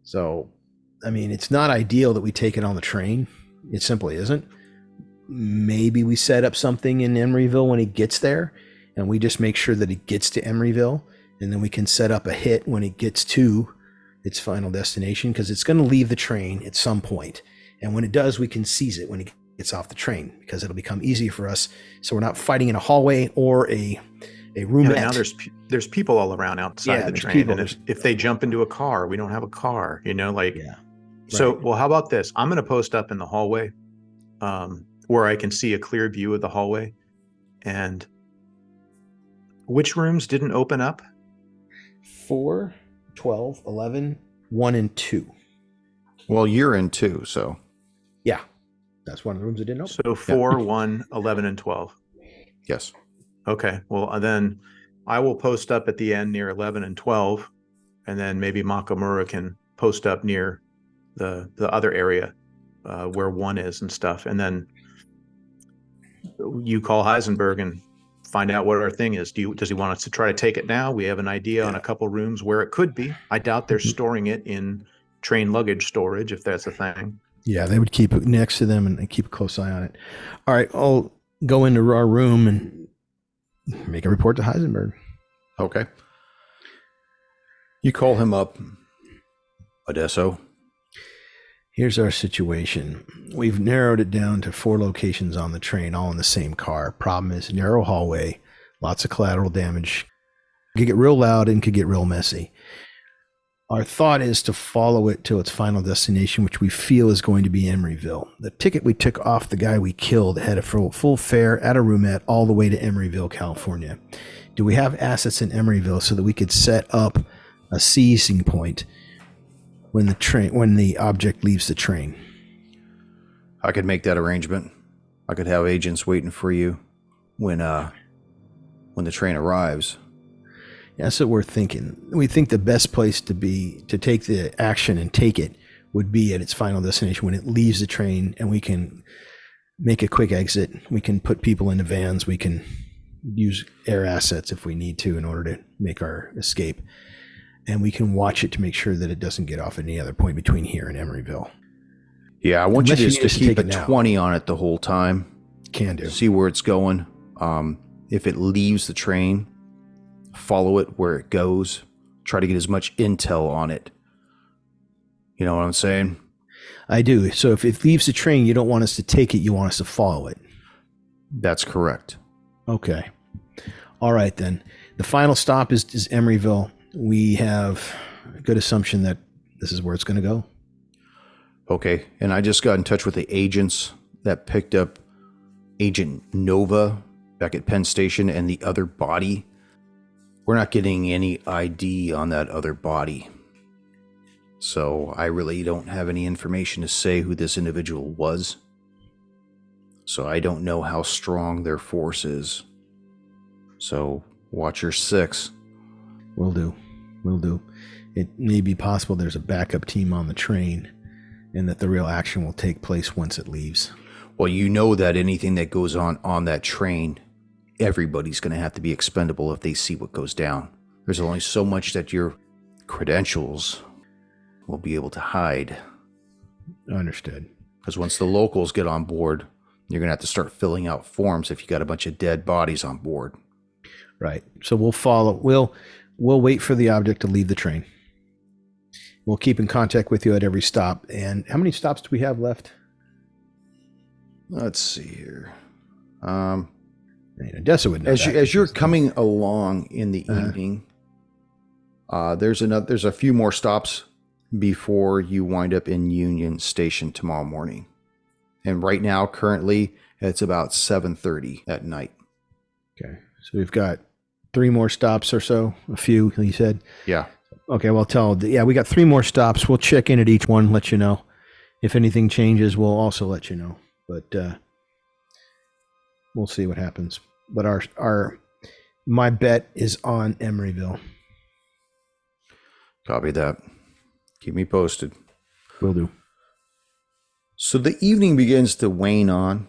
So, I mean, it's not ideal that we take it on the train. It simply isn't. Maybe we set up something in Emeryville when it gets there, and we just make sure that it gets to Emeryville, and then we can set up a hit when it gets to its final destination, because it's going to leave the train at some point. And when it does, we can seize it when it gets off the train, because it'll become easier for us. So we're not fighting in a hallway or a roomette. Yeah, now there's people all around outside the train. People. And if they jump into a car, we don't have a car, Yeah. So, Right. well, how about this? I'm going to post up in the hallway where I can see a clear view of the hallway. And which rooms didn't open up? 4, 12, 11, 1, and 2. Well, you're in 2, so. Yeah. That's one of the rooms that didn't open. So 4, 1, 11, and 12. Yes. Okay. Well, then I will post up at the end near 11 and 12, and then maybe Makamura can post up near the other area where 1 is and stuff. And then you call Heisenberg and find out what our thing is. Does he want us to try to take it now? We have an idea on a couple rooms where it could be. I doubt they're storing it in train luggage storage, if that's a thing. Yeah, they would keep it next to them and keep a close eye on it. All right, I'll go into our room and make a report to Heisenberg. Okay. You call him up, Odesso. Here's our situation. We've narrowed it down to 4 locations on the train, all in the same car. Problem is narrow hallway, lots of collateral damage. Could get real loud and could get real messy. Our thought is to follow it to its final destination, which we feel is going to be Emeryville. The ticket we took off the guy we killed had a full fare at a roomette all the way to Emeryville, California. Do we have assets in Emeryville so that we could set up a seizing point when the object leaves the train? I could make that arrangement. I could have agents waiting for you when the train arrives. That's what we're thinking. We think the best place to take the action and take it would be at its final destination when it leaves the train, and we can make a quick exit. We can put people into vans. We can use air assets if we need to in order to make our escape. And we can watch it to make sure that it doesn't get off at any other point between here and Emeryville. Yeah, I want Unless you you just need to us to keep take a it now. 20 on it the whole time. Can do. See where it's going. If it leaves the train, follow it where it goes. Try to get as much intel on it. You know what I'm saying? I do. So if it leaves the train, you don't want us to take it. You want us to follow it. That's correct. Okay. All right, then. The final stop is Emeryville. We have a good assumption that this is where it's going to go. Okay. And I just got in touch with the agents that picked up Agent Nova back at Penn Station and the other body. We're not getting any ID on that other body. So I really don't have any information to say who this individual was. So I don't know how strong their force is. So watch your 6. Will do. It may be possible there's a backup team on the train and that the real action will take place once it leaves. Well, you know that anything that goes on that train, everybody's going to have to be expendable if they see what goes down. There's only so much that your credentials will be able to hide. Understood. Because once the locals get on board, you're going to have to start filling out forms if you got a bunch of dead bodies on board. Right. So we'll follow. We'll wait for the object to leave the train. We'll keep in contact with you at every stop. And how many stops do we have left? Let's see here. Yeah, Dessa would know that. As you're coming along in the evening, there's a few more stops before you wind up in Union Station tomorrow morning. And right now, currently, it's about 7:30 at night. Okay. So we've got 3 more stops or so. A few, you said? Yeah. Okay, well, we got 3 more stops. We'll check in at each one, let you know. If anything changes, we'll also let you know. But we'll see what happens. But my bet is on Emeryville. Copy that. Keep me posted. Will do. So the evening begins to wane on.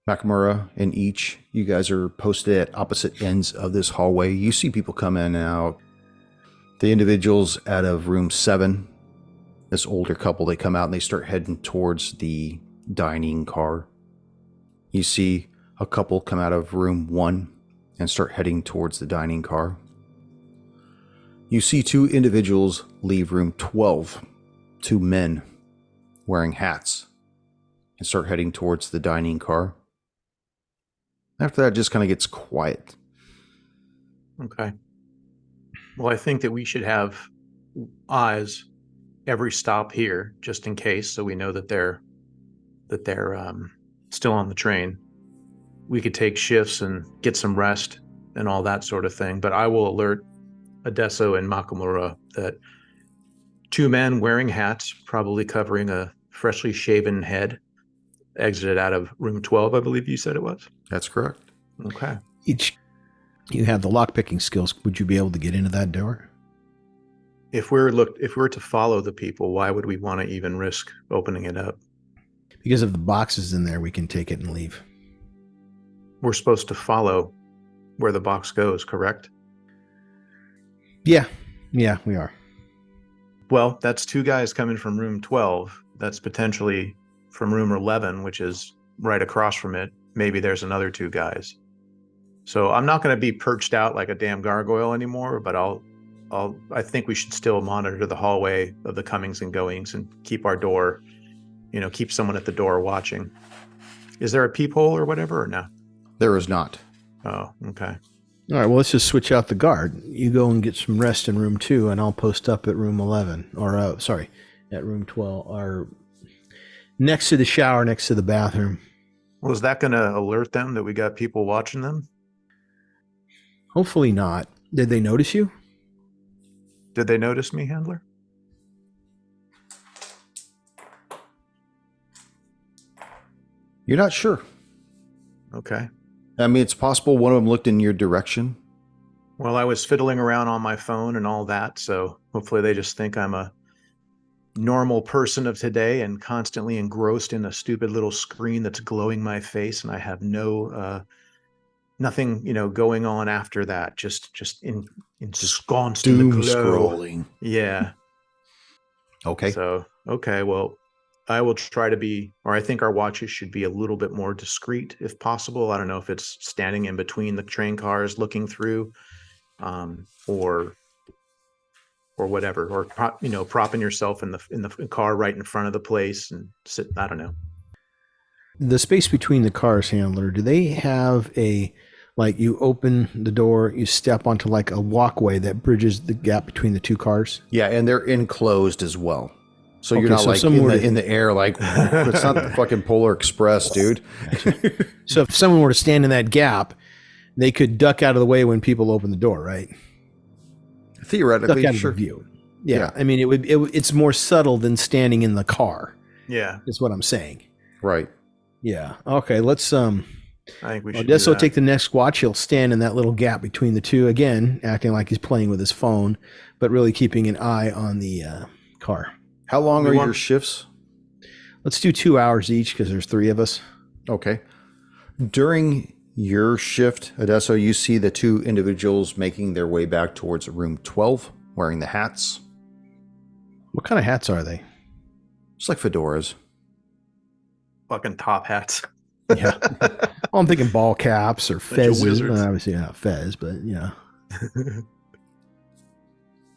Nakamura and each, you guys are posted at opposite ends of this hallway. You see people come in and out. The individuals out of room 7, this older couple, they come out and they start heading towards the dining car. You see a couple come out of room 1 and start heading towards the dining car. You see 2 individuals leave room 12, 2 men wearing hats, and start heading towards the dining car. After that, it just kind of gets quiet. Okay. Well, I think that we should have eyes every stop here, just in case, so we know that they're still on the train. We could take shifts and get some rest and all that sort of thing. But I will alert Adesso and Makamura that 2 men wearing hats, probably covering a freshly shaven head, exited out of room 12, I believe you said it was. That's correct. Okay. You have the lockpicking skills. Would you be able to get into that door? If we're to follow the people, why would we want to even risk opening it up? Because of the boxes in there, we can take it and leave. We're supposed to follow where the box goes, correct? Yeah, we are. Well, that's 2 guys coming from room 12. That's potentially from room 11, which is right across from it. Maybe there's another 2 guys. So I'm not going to be perched out like a damn gargoyle anymore, but I think we should still monitor the hallway of the comings and goings and keep our door, keep someone at the door watching. Is there a peephole or whatever or no? There is not. Oh, okay. All right, well, let's just switch out the guard. You go and get some rest in room 2, and I'll post up at room 11, at room 12, or next to the shower, next to the bathroom. Well, is that going to alert them that we got people watching them? Hopefully not. Did they notice you? Did they notice me, Handler? You're not sure. Okay. I mean, it's possible one of them looked in your direction. Well, I was fiddling around on my phone and all that, so hopefully they just think I'm a normal person of today and constantly engrossed in a stupid little screen that's glowing my face, and I have nothing, going on after that. Just ensconced in the Doom glow. scrolling. Yeah. Okay. So, okay, well, I will try to be, or I think our watches should be a little bit more discreet if possible. I don't know if it's standing in between the train cars looking through, or whatever, or propping yourself in the car right in front of the place and sit. I don't know. The space between the cars, Handler, do they have you open the door, you step onto like a walkway that bridges the gap between the 2 cars? Yeah, and they're enclosed as well. So you're Okay, not so like in the air, like it's not the fucking Polar Express, dude. So if someone were to stand in that gap, they could duck out of the way when people open the door, right? Theoretically, Duck out sure. of the view. Yeah. I mean, it's more subtle than standing in the car. Yeah. Is what I'm saying. Right. Yeah. Okay, let's I think we should. Odessa will take the next watch. He'll stand in that little gap between the 2, again, acting like he's playing with his phone, but really keeping an eye on the car. How long are your shifts? Let's do 2 hours each because there's 3 of us. Okay. During your shift, Odessa, you see the 2 individuals making their way back towards room 12, wearing the hats. What kind of hats are they? Just like fedoras. Fucking top hats. Yeah. Well, I'm thinking ball caps or fezzes. wizards. Well, obviously not fez, but yeah.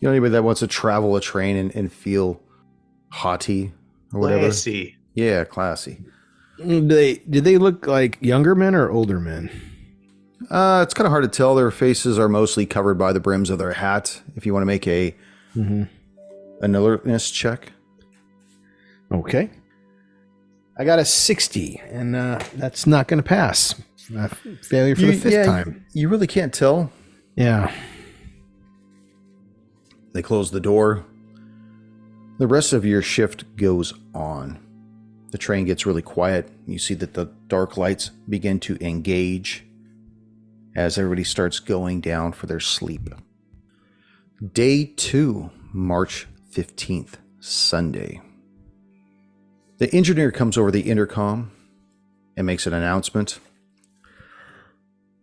Anybody that wants to travel a train and feel haughty or whatever. Classy. Yeah, classy. Did they look like younger men or older men? It's kind of hard to tell. Their faces are mostly covered by the brims of their hat. If you want to make an alertness check. Okay. I got a 60, and that's not going to pass. Failure for the fifth time. You really can't tell. Yeah. They close the door. The rest of your shift goes on. The train gets really quiet. You see that the dark lights begin to engage as everybody starts going down for their sleep. Day 2, March 15th, Sunday. The engineer comes over the intercom and makes an announcement.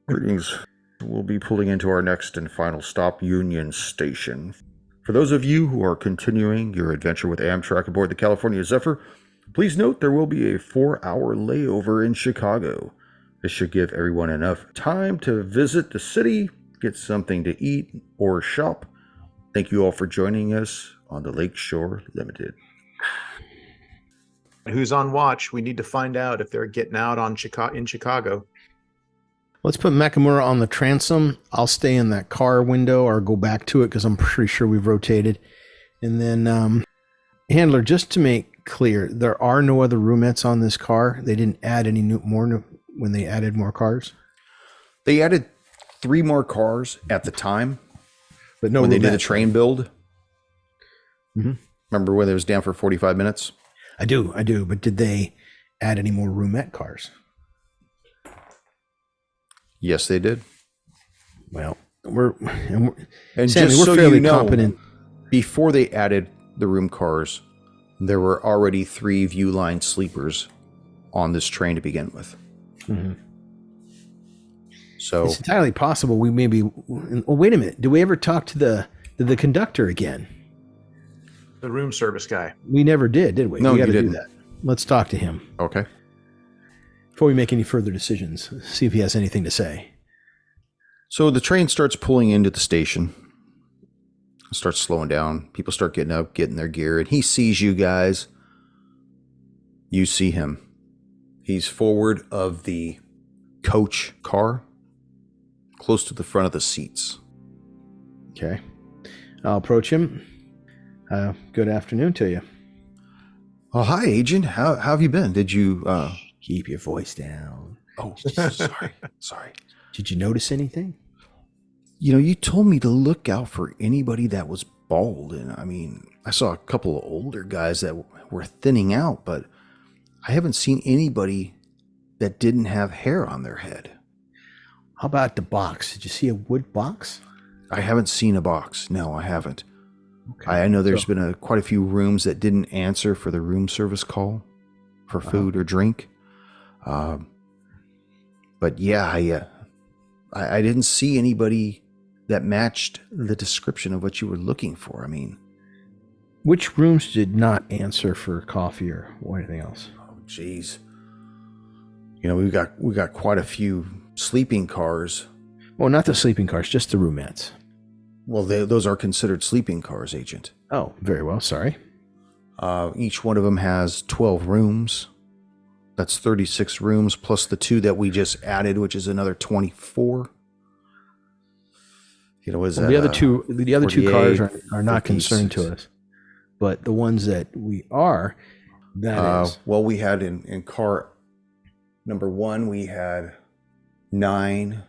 Greetings. We'll be pulling into our next and final stop, Union Station. For those of you who are continuing your adventure with Amtrak aboard the California Zephyr, please note there will be a 4-hour layover in Chicago. This should give everyone enough time to visit the city, get something to eat, or shop. Thank you all for joining us on the Lakeshore Limited. Who's on watch? We need to find out if they're getting out in Chicago. Let's put Nakamura on the transom. I'll stay in that car window or go back to it because I'm pretty sure we've rotated. And then, Handler, just to make clear, there are no other roomettes on this car. They didn't add any more when they added more cars. They added 3 more cars at the time, but no. When they did the train build. Mm-hmm. Remember when it was down for 45 minutes? I do. But did they add any more roomette cars? Yes, they did. Well, And Sammy, just we're so fairly you know, competent. before they added the room cars, there were already 3 view line sleepers on this train to begin with. Mm-hmm. So it's entirely possible we maybe. Oh, wait a minute. Do we ever talk to the conductor again? The room service guy. We never did we? No, we you gotta didn't. do that. Let's talk to him. Okay. Before we make any further decisions, see if he has anything to say. So the train starts pulling into the station. It starts slowing down. People start getting up, getting their gear, and he sees you guys. You see him. He's forward of the coach car, close to the front of the seats. Okay. I'll approach him. Good afternoon to you. Oh, hi, Agent. How have you been? Did you... Keep your voice down. Oh, sorry. Did you notice anything? You know, you told me to look out for anybody that was bald. And I mean, I saw a couple of older guys that were thinning out, but I haven't seen anybody that didn't have hair on their head. How about the box? Did you see a wood box? I haven't seen a box. No, I haven't. Okay. I know there's been quite a few rooms that didn't answer for the room service call for food or drink. But yeah, I didn't see anybody that matched the description of what you were looking for. I mean, which rooms did not answer for coffee or anything else? Oh, geez. You know, we got quite a few sleeping cars. Well, not the sleeping cars, just the roomettes. Well, those are considered sleeping cars, Agent. Oh, very well. Sorry. Each one of them has 12 rooms. That's 36 rooms plus the 2 that we just added, which is another 24. You know, the other two cars are not concerned to us, but the ones that we are, that is. Well, we had in car number 1, we had 9,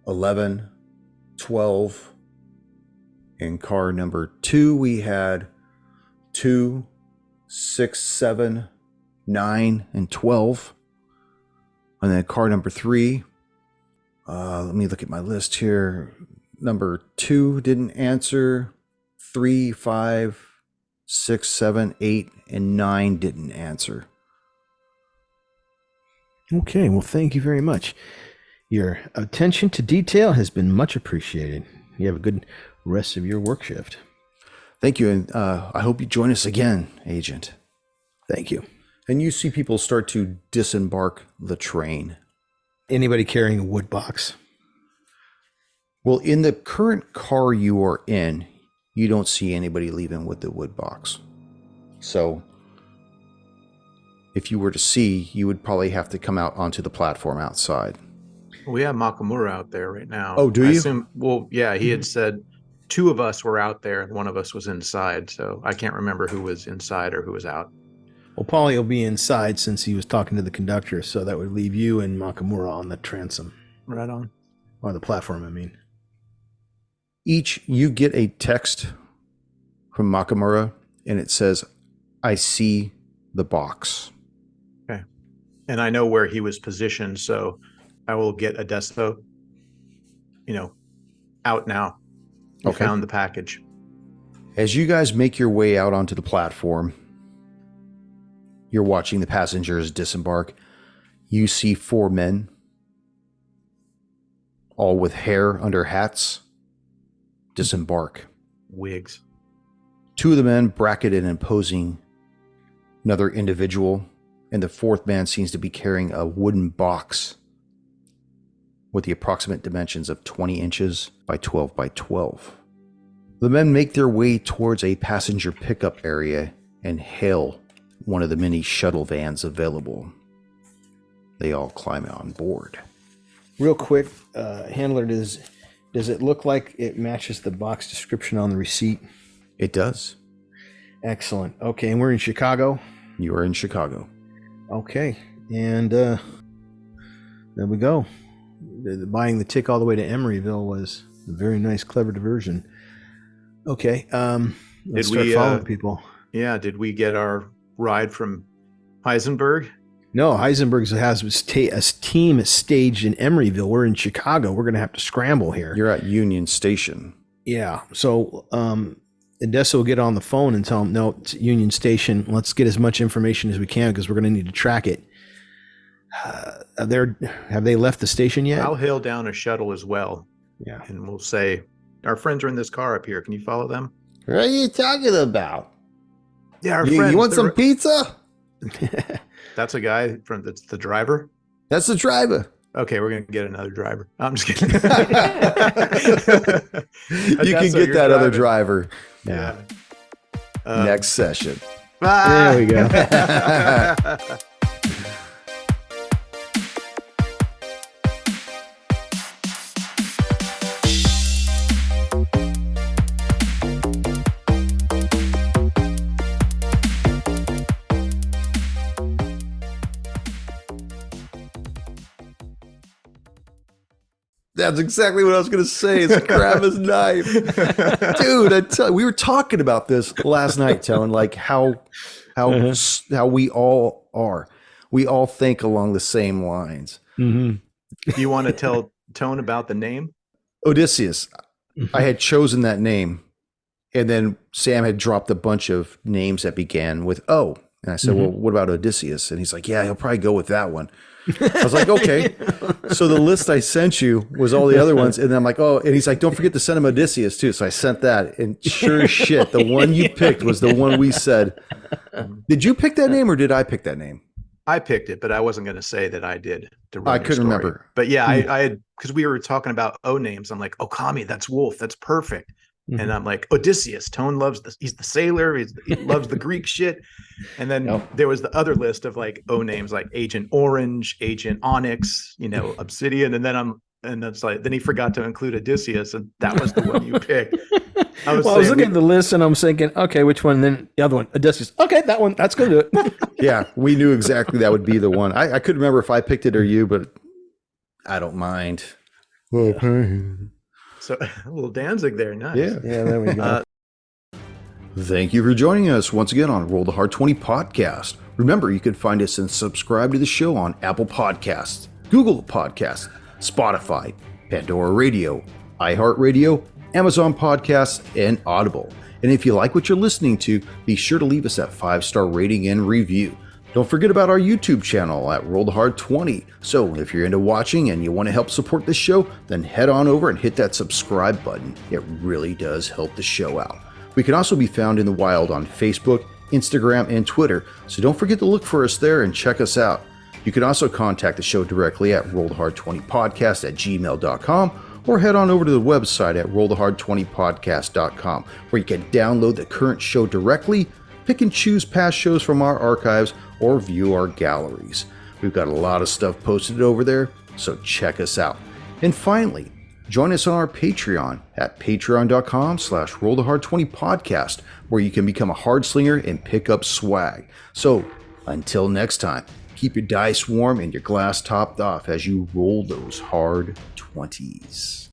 11, 12. In car number 2, we had 2, 6, 7, 9, and 12. And then car number 3, let me look at my list here. Number 2 didn't answer. 3, 5, 6, 7, 8, and 9 didn't answer. Okay, well, thank you very much. Your attention to detail has been much appreciated. You have a good rest of your work shift. Thank you, and I hope you join us again, Agent. Thank you. And you see people start to disembark the train. Anybody carrying a wood box? Well, in the current car you are in, you don't see anybody leaving with the wood box. So, if you were to see, you would probably have to come out onto the platform outside. We have Makamura out there right now. Oh, do you? He had said 2 of us were out there and 1 of us was inside. So I can't remember who was inside or who was out. Well, Paulie will be inside since he was talking to the conductor, so that would leave you and Makamura on the transom. Right on. Or the platform, I mean. Each, you get a text from Makamura, and it says, I see the box. Okay. And I know where he was positioned, so I will get Adesto, out now. We found the package. As you guys make your way out onto the platform, you're watching the passengers disembark. You see 4 men, all with hair under hats, disembark. Wigs. 2 of the men bracketed and imposing another individual, and the 4th man seems to be carrying a wooden box with the approximate dimensions of 20 inches by 12 by 12. The men make their way towards a passenger pickup area and hail one of the many shuttle vans available. They all climb on board. Real quick, handler, does it look like it matches the box description on the receipt? It does. Excellent. Okay, and we're in Chicago? You are in Chicago. Okay, and there we go. Buying the tick all the way to Emeryville was a very nice, clever diversion. Okay, let's start following people. Yeah, did we get our ride from Heisenberg? No, Heisenberg has a team staged in Emeryville. We're in Chicago. We're going to have to scramble here. You're at Union Station. Yeah, so Odessa will get on the phone and tell him, no, it's Union Station. Let's get as much information as we can because we're going to need to track it. Have they left the station yet? I'll hail down a shuttle as well. Yeah. And we'll say, our friends are in this car up here. Can you follow them? What are you talking about? Yeah, our friends. You want some pizza? That's a guy that's the driver? That's the driver. Okay, we're going to get another driver. I'm just kidding. You can get that other driver. Yeah. Next session. There we go. That's exactly what I was going to say. Is grab his knife. Dude, I tell you, we were talking about this last night, telling like how we all are. We all think along the same lines. Mm-hmm. Do you want to tell Tone about the name? Odysseus. I had chosen that name, and then Sam had dropped a bunch of names that began with O. And I said, well, what about Odysseus? And he's like, yeah, he'll probably go with that one. I was like, okay. So the list I sent you was all the other ones. And then I'm like, oh, and he's like, don't forget to send him Odysseus too. So I sent that. And sure as shit, the one you picked was the one we said. Did you pick that name or did I pick that name? I picked it, but I wasn't going to say that I did. I couldn't remember. But yeah, I had, because we were talking about O names. I'm like, Okami, that's Wolf. That's perfect. And I'm like, Odysseus. Tone loves he's the sailor. He loves the Greek shit. And then there was the other list of like O names, like Agent Orange, Agent Onyx, Obsidian. And then it's like, then he forgot to include Odysseus, and that was the one you picked. I was looking at the list and I'm thinking, okay, which one? And then the other one, Odysseus. Okay, that one. That's going to do it. Yeah, we knew exactly that would be the one. I couldn't remember if I picked it or you, but I don't mind. So a little Danzig there. Nice. Yeah, there we go. Thank you for joining us once again on Roll the Hard 20 podcast. Remember, you can find us and subscribe to the show on Apple Podcasts, Google Podcasts, Spotify, Pandora Radio, iHeart Radio, Amazon Podcasts, and Audible. And if you like what you're listening to, be sure to leave us that 5-star rating and review. Don't forget about our YouTube channel at Roll the Hard 20. So if you're into watching and you want to help support this show, then head on over and hit that subscribe button. It really does help the show out. We can also be found in the wild on Facebook, Instagram, and Twitter, so don't forget to look for us there and check us out. You can also contact the show directly at rollthehard20podcast@gmail.com or head on over to the website at rollthehard20podcast.com, where you can download the current show directly pick and choose past shows from our archives, or view our galleries. We've got a lot of stuff posted over there, so check us out. And finally, join us on our Patreon at patreon.com/rollthehard20podcast, where you can become a hard slinger and pick up swag. So until next time, keep your dice warm and your glass topped off as you roll those hard 20s.